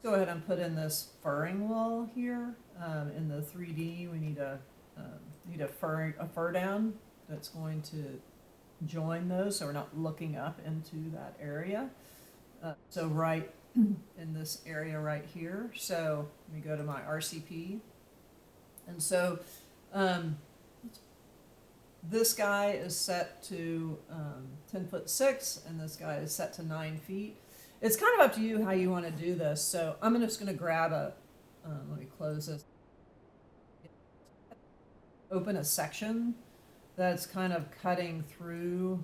Go ahead and put in this furring wall here. In the 3D, we need a fur down that's going to join those, so we're not looking up into that area. So right in this area right here. So let me go to my RCP, and so um, this guy is set to 10'6", and this guy is set to 9 feet. It's kind of up to you how you want to do this. So I'm just going to grab let me close this, open a section that's kind of cutting through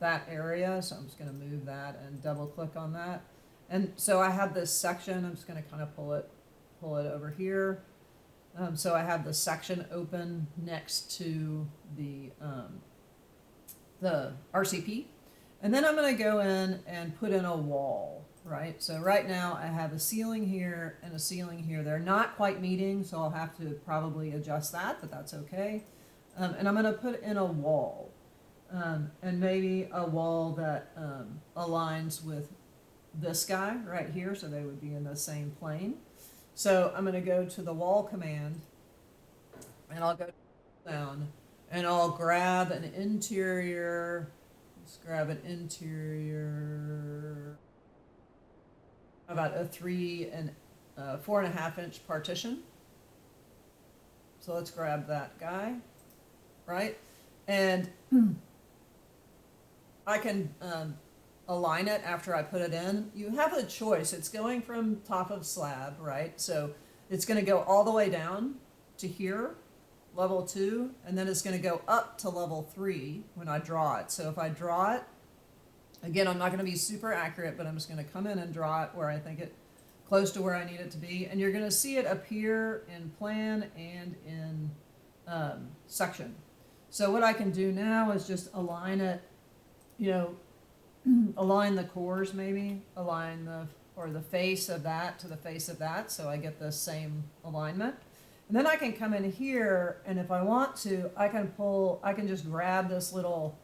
that area. So I'm just going to move that and double click on that. And so I have this section, I'm just going to kind of pull it over here. So I have the section open next to the RCP. And then I'm going to go in and put in a wall, right? So right now I have a ceiling here and a ceiling here. They're not quite meeting, so I'll have to probably adjust that, but that's okay. And I'm going to put in a wall, and maybe a wall that aligns with this guy right here, so they would be in the same plane. So I'm going to go to the wall command, and I'll go down, and I'll grab an interior. Let's grab an interior, about a 4.5 inch partition. So let's grab that guy, right? And I can align it after I put it in. You have a choice. It's going from top of slab, right? So it's going to go all the way down to here, level 2, and then it's going to go up to level 3 when I draw it. So if I draw it, again, I'm not going to be super accurate, but I'm just going to come in and draw it where I think it, close to where I need it to be. And you're going to see it appear in plan and in section. So what I can do now is just align it, align the cores, maybe align the face of that to the face of that, so I get the same alignment. And then I can come in here, and if I want to, I can just grab this little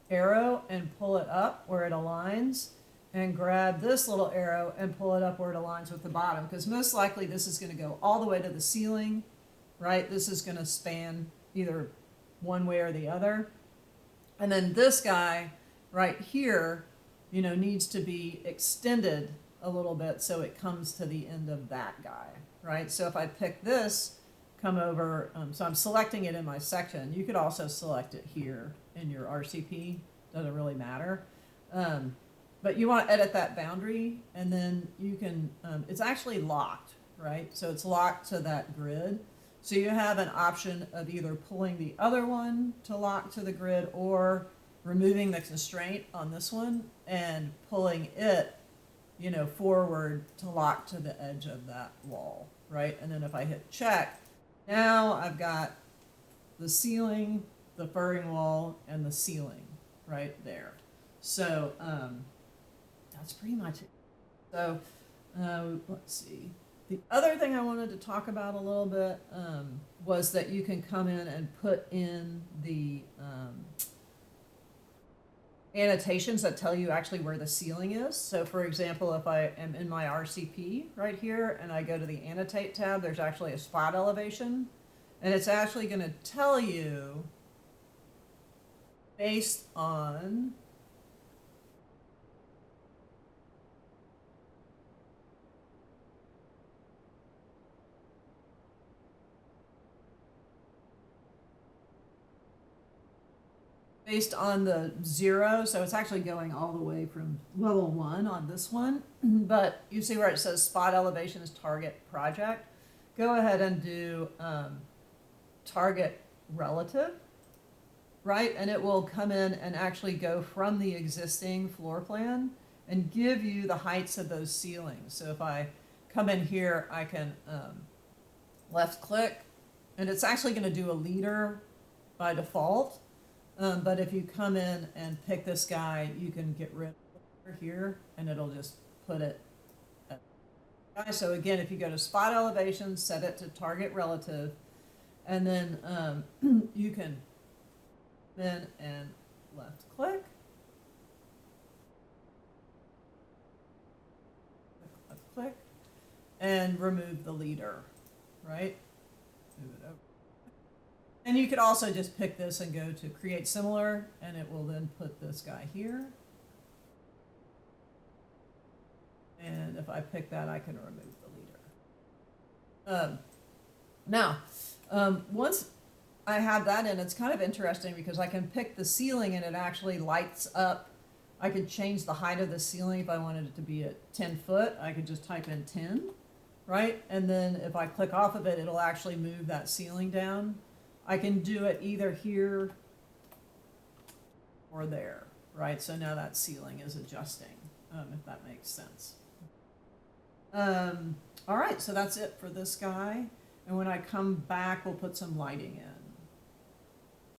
arrow and pull it up where it aligns, and grab this little arrow and pull it up where it aligns with the bottom, because most likely this is going to go all the way to the ceiling, right? This is going to span either one way or the other. And then this guy right here, needs to be extended a little bit so it comes to the end of that guy, right? So if I pick this, come over, so I'm selecting it in my section. You could also select it here in your RCP, doesn't really matter. But you want to edit that boundary, and then you can, it's actually locked, right? So it's locked to that grid. So you have an option of either pulling the other one to lock to the grid, or removing the constraint on this one and pulling it, forward to lock to the edge of that wall, right? And then if I hit check, now I've got the ceiling, the furring wall, and the ceiling right there. So that's pretty much it. So let's see. The other thing I wanted to talk about a little bit was that you can come in and put in the annotations that tell you actually where the ceiling is. So for example, if I am in my RCP right here and I go to the annotate tab, there's actually a spot elevation, and it's actually going to tell you based on the 0, so it's actually going all the way from level 1 on this one. But you see where it says spot elevation is target project. Go ahead and do target relative, right? And it will come in and actually go from the existing floor plan and give you the heights of those ceilings. So if I come in here, I can left click, and it's actually going to do a leader by default. But if you come in and pick this guy, you can get rid of here, and it'll just put it at the guy. So again, if you go to spot elevation, set it to target relative, and then you can then and left click, left click, and remove the leader, right? Move it over. And you could also just pick this and go to create similar, and it will then put this guy here. And if I pick that, I can remove the leader. Now, once I have that in, it's kind of interesting because I can pick the ceiling and it actually lights up. I could change the height of the ceiling if I wanted it to be at 10 foot. I could just type in 10, right? And then if I click off of it, it'll actually move that ceiling down. I can do it either here or there, right? So now that ceiling is adjusting, if that makes sense. All right, so that's it for this guy. And when I come back, we'll put some lighting in.